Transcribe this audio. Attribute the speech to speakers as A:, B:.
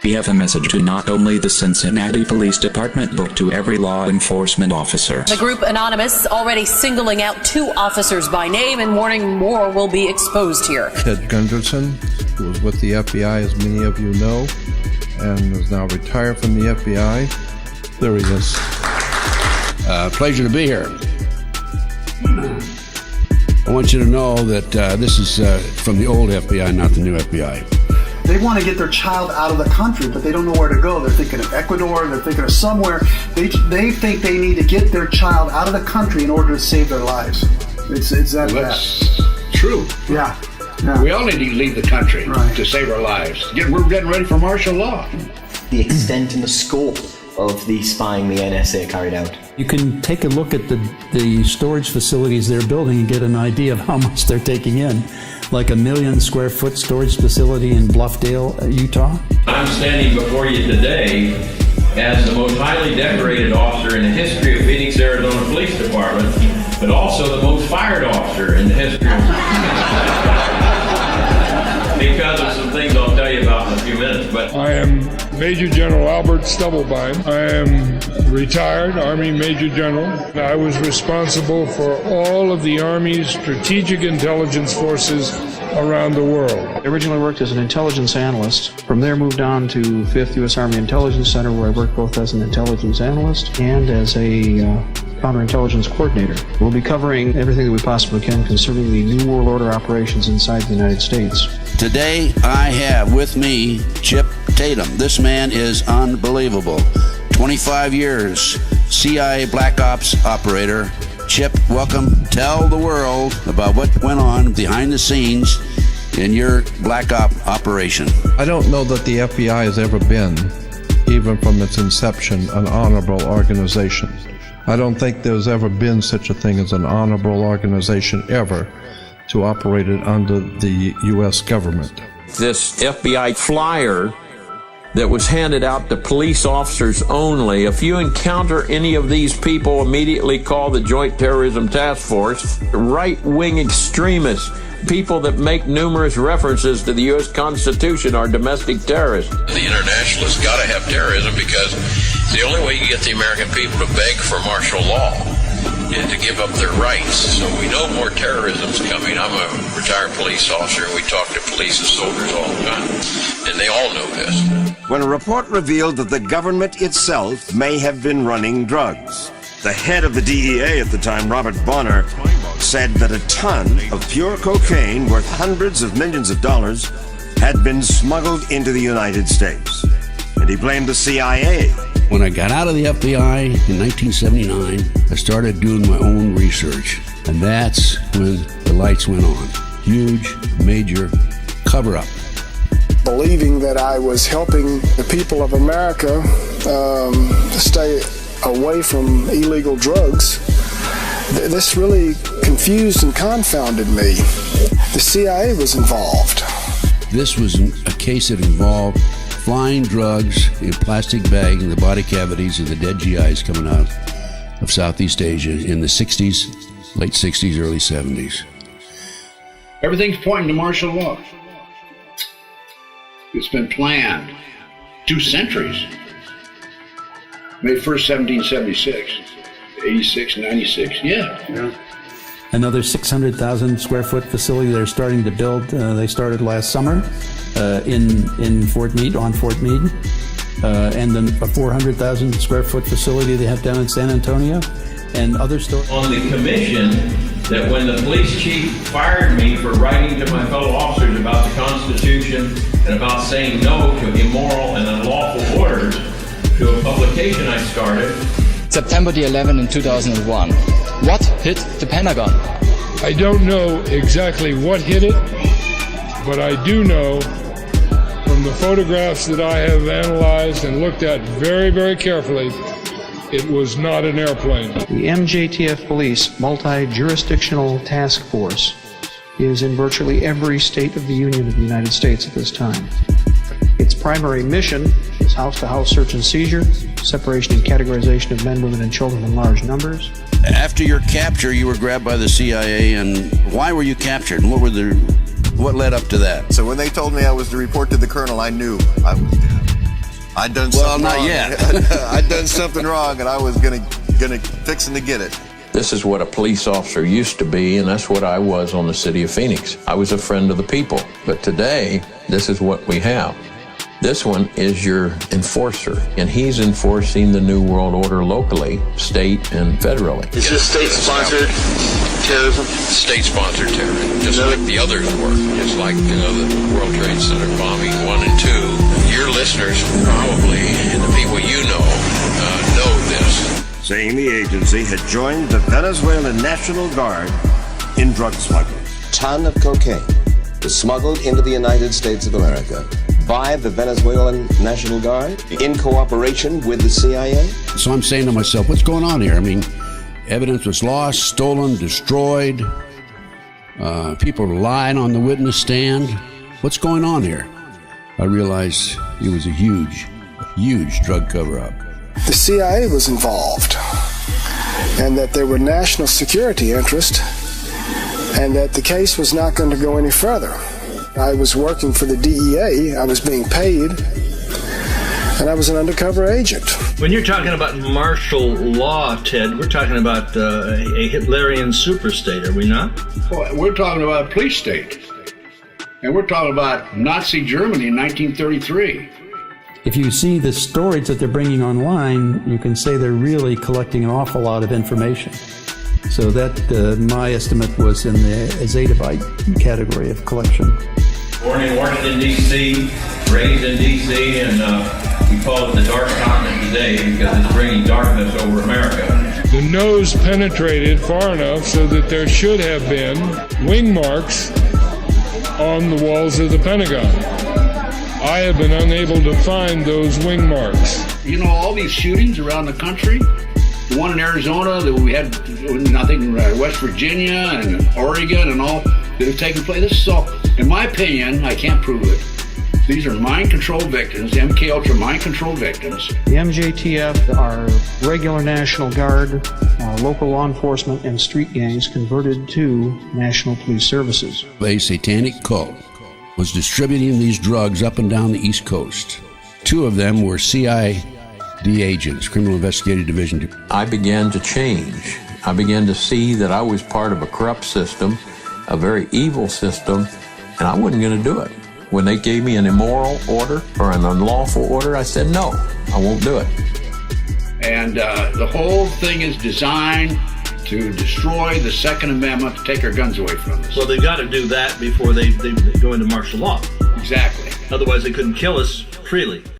A: We have a message to not only the Cincinnati Police Department but to every law enforcement officer.
B: The group Anonymous already singling out 2 officers by name and warning more will be exposed here.
C: Ted Gunderson, who was with the FBI, as many of you know, and is now retired from the FBI. There he is.
D: Pleasure to be here. I want you to know that this is from the old FBI, not the new FBI.
E: They want to get their child out of the country, but they don't know where to go. They're thinking of Ecuador, they're thinking of somewhere. They think they need to get their child out of the country in order to save their lives. It's that bad.
D: That's true.
E: Yeah.
D: We all need to leave the country to save our lives. We're getting ready for martial law.
F: The extent and the scope of the spying the NSA carried out.
G: You can take a look at the storage facilities they're building and get an idea of how much they're taking in. Like a 1 million square foot storage facility in Bluffdale, Utah.
H: I'm standing before you today as the most highly decorated officer in the history of Phoenix, Arizona Police Department, but also the most fired officer in the history of because of some things I'll tell you about in a few minutes. But
I: I am Major General Albert Stubblebine. I am retired Army Major General. I was responsible for all of the Army's strategic intelligence forces around the world.
J: I originally worked as an intelligence analyst. From there moved on to 5th U.S. Army Intelligence Center, where I worked both as an intelligence analyst and as a counterintelligence coordinator. We'll be covering everything that we possibly can concerning the New World Order operations inside the United States.
D: Today, I have with me Chip Tatum. This man is unbelievable. 25 years, CIA Black Ops operator. Chip, welcome. Tell the world about what went on behind the scenes in your Black Op operation.
C: I don't know that the FBI has ever been, even from its inception, an honorable organization. I don't think there's ever been such a thing as an honorable organization ever to operate it under the U.S. government.
K: This FBI flyer that was handed out to police officers only. If you encounter any of these people, immediately call the Joint Terrorism Task Force. Right-wing extremists, people that make numerous references to the U.S. Constitution, are domestic terrorists.
H: the internationalists got to have terrorism because the only way you get the American people to beg for martial law is to give up their rights. So we know more terrorism's coming. I'm a retired police officer, and we talk to police and soldiers all the time, and they all know this.
L: When a report revealed that the government itself may have been running drugs, the head of the DEA at the time, Robert Bonner, said that a ton of pure cocaine worth hundreds of millions of dollars had been smuggled into the United States. And he blamed the CIA.
D: When I got out of the FBI in 1979, I started doing my own research. And that's when the lights went on. Huge, major cover-up.
M: Believing that I was helping the people of America stay away from illegal drugs, this really confused and confounded me. The CIA was involved.
D: This was a case that involved flying drugs in plastic bags in the body cavities of the dead GIs coming out of Southeast Asia in the 60s, late 60s, early 70s.
N: Everything's pointing to martial law. It's been planned 2 centuries. May 1st, 1776, 86, 96, yeah.
G: Another 600,000 square foot facility they're starting to build. They started last summer in Fort Meade, on Fort Meade. And then a 400,000 square foot facility they have down in San Antonio, and other stores.
H: On the commission, that when the police chief fired me for writing to my fellow officers about the Constitution and about saying no to immoral and unlawful orders, to a publication I started.
O: September the 11th in 2001. What hit the Pentagon?
I: I don't know exactly what hit it, but I do know from the photographs that I have analyzed and looked at very, very carefully, it was not an airplane.
J: The MJTF Police Multi-Jurisdictional Task Force is in virtually every state of the Union of the United States at this time. Its primary mission is house-to-house search and seizure, separation and categorization of men, women, and children in large numbers.
D: After your capture, you were grabbed by the CIA, and why were you captured? And what led up to that?
P: So when they told me I was to report to the colonel, I knew I was dead. I'd done
D: Well,
P: something
D: not
P: wrong.
D: yet.
P: I'd done something wrong, and I was gonna fixing to get it.
K: This is what a police officer used to be, and that's what I was on the city of Phoenix. I was a friend of the people. But today, this is what we have. This one is your enforcer, and he's enforcing the New World Order locally, state, and federally.
Q: Is this state-sponsored terrorism?
H: State-sponsored terrorism, just like the others were, just like the World Trade Center bombing 1 and 2. Your listeners probably, and the people you know this.
L: Saying the agency had joined the Venezuelan National Guard in drug smuggling.
R: Ton of cocaine was smuggled into the United States of America by the Venezuelan National Guard in cooperation with the CIA.
S: So I'm saying to myself, what's going on here? I mean, evidence was lost, stolen, destroyed. People are lying on the witness stand. What's going on here? I realized it was a huge drug cover-up.
M: The CIA was involved, and that there were national security interests, and that the case was not going to go any further. I was working for the DEA, I was being paid, and I was an undercover agent.
Q: When you're talking about martial law, Ted, we're talking about a Hitlerian superstate, are we not?
N: Well, we're talking about a police state. And we're talking about Nazi Germany in 1933.
G: If you see the stories that they're bringing online, you can say they're really collecting an awful lot of information. So that, my estimate, was in the zettabyte category of collection.
K: Born in Washington, D.C., raised in D.C., and we call it the dark continent today because it's bringing darkness over America.
I: The nose penetrated far enough so that there should have been wing marks on the walls of the Pentagon. I have been unable to find those wing marks.
N: You know, all these shootings around the country, the one in Arizona that we had, I think, West Virginia and Oregon and all that have taken place. This is all, in my opinion, I can't prove it. These are mind control victims, MK Ultra mind control victims.
J: The MJTF are regular National Guard, local law enforcement, and street gangs converted to National Police Services.
S: A satanic cult was distributing these drugs up and down the East Coast. 2 of them were CID agents, Criminal Investigative Division.
K: I began to change. I began to see that I was part of a corrupt system, a very evil system, and I wasn't going to do it. When they gave me an immoral order or an unlawful order, I said, no, I won't do it.
N: And the whole thing is designed to destroy the Second Amendment, to take our guns away from us.
Q: Well, they've got to do that before they go into martial law.
N: Exactly.
Q: Otherwise, they couldn't kill us freely.